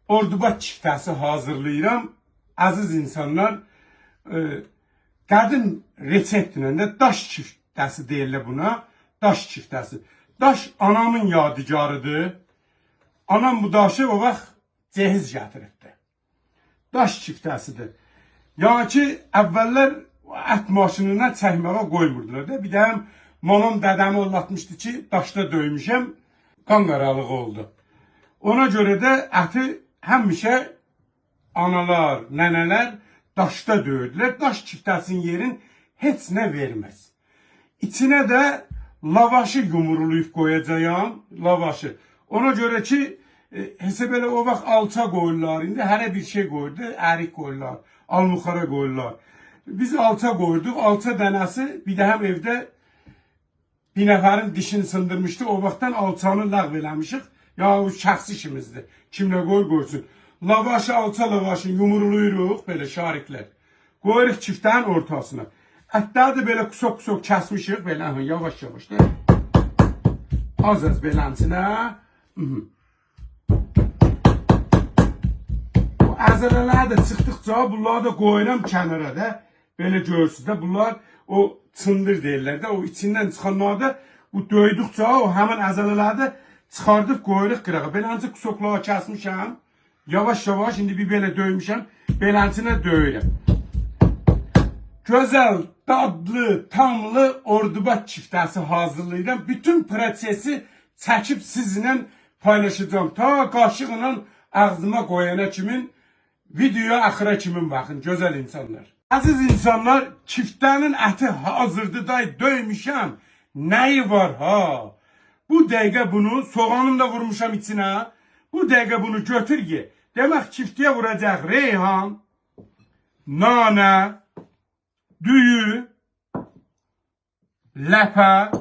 Ordubad çiftəsi hazırlayıram. Aziz insanlar, qədim reseptlə də daş çiftəsi deyirlər buna. Daş çiftəsi. Daş anamın yadigarıdır. Anam bu daşı o vaxt cehiz gətiribdi. Daş çiftəsidir. Yəni ki, əvvəllər ət maşınına çəkməyə qoymurdular da. Bir də mamam dədəmi anlatmışdı ki, daşda döymüşəm, qan qaralığı oldu. Ona görə də əti həmişə analar, nənələr daşda döyürdülər. Daş çiftəsinin yerin heç nə verməz. İçinə də lavaşı yumuruluyub qoyacağım, lavaşı. Ona görə ki, hesab elə o vaxt alça qoyurlar, indi hərə bir şey qoyurdu, ərik qoyurlar, almuxara qoyurlar. Biz alça qoyurduq, alça dənəsi bir də həm evdə bir nəfərin dişini sındırmışdı, o vaxtdan alçanı ləğv eləmişik. Ya o şəxsi işimizdir, kimlə qoysun. Lavaşı, alça lavaşı yumuruluyuruq, belə şariklər. Qoyuruq çiftənin ortasına. Ətləri də belə qusok-qusok kəsmişik, belə yavaş-yavaş da. Az-az belənsinə. Bu əzələlər də çıxdıqca bunları da qoyuram kənara da. Belə görürsünüz də, bunlar o çındır deyirlər də, o içindən çıxanlar da bu döydükcə o həmin əzələləri də çıxardıb qoyuruq qırağa. Beləncə qusokları kəsmişəm. Yavaş-yavaş indi bir belə döymüşəm, belənsinə döyürəm. Gözəl, dadlı, tamlı Ordubad çiftəsi hazırlayıram. Bütün prosesi çəkib sizinlə paylaşacağım. Ta qaşıqla ağzıma qoyana kimin, videoya axıra kimin baxın, gözəl insanlar. Aziz insanlar, çiftənin əti hazırdır da, döymüşəm. Nəyi var ha? Bu dəqiqə bunu, soğanını da vurmuşam içinə. Bu dəqiqə bunu götür ki, demək çiftəyə vuracaq reyhan, nanə, düyü, ləpə,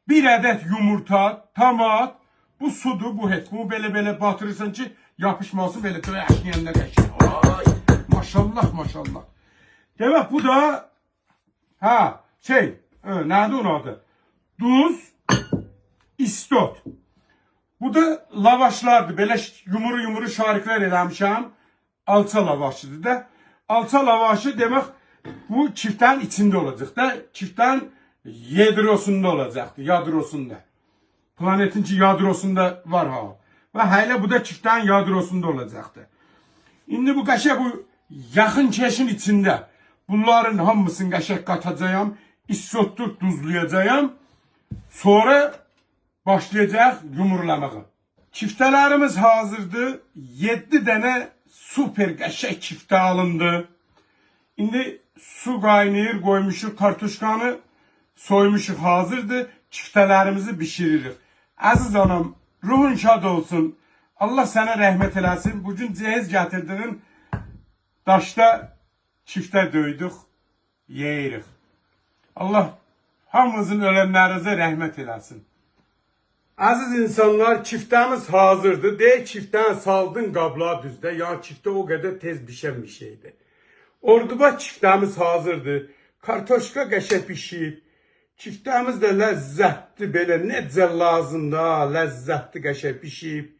bir ədəd yumurta, tomat, bu sudur, bu heç. Bunu belə-belə batırırsan ki, yapışmasın, belə döyəşləyəndə qəşək. Ay, maşallah, maşallah. Demək bu da, nədir onun adı? Duz, istot. Bu da lavaşlardır. Belə yumuru şariklər eləmişəm. Alça lavaşıdır da. Alça lavaşı demək bu çiftənin içində olacaq da. Çiftənin yadrosunda olacaqdır. Yadrosunda. Planetin ki yadrosunda var ha. Və hələ bu da çiftənin yadrosunda olacaqdır. İndi bu qəşək bu yaxın keşin içində. Bunların hamısını qəşək qatacağım. İstotdur, duzlayacağım. Sonra başlayacaq yumurlamağa. Çiftələrimiz hazırdır. 7 dənə super qəşək çiftə alındı. İndi su qaynayır, qoymuşuq kartuşkanı, soymuşuq hazırdır. Çiftələrimizi bişiririk. Əziz anam, ruhun şad olsun. Allah sənə rəhmət eləsin. Bugün cehiz gətirdirin. Daşda çiftə döydük, yeyirik. Allah hamımızın ölənlərinizə rəhmət eləsin. Aziz insanlar, çiftəmiz hazırdır. Deyək çiftəni saldın qablığa düzdə. Yəni çiftə o qədər tez bişən bir şeydir. Ordubad çiftəmiz hazırdır. Kartoşka qəşək bişib. Çiftəmiz də ləzzətli, belə necə lazımda, ləzzətli qəşək bişib.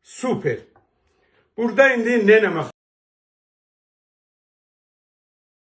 Super. Burada indi nə eləmək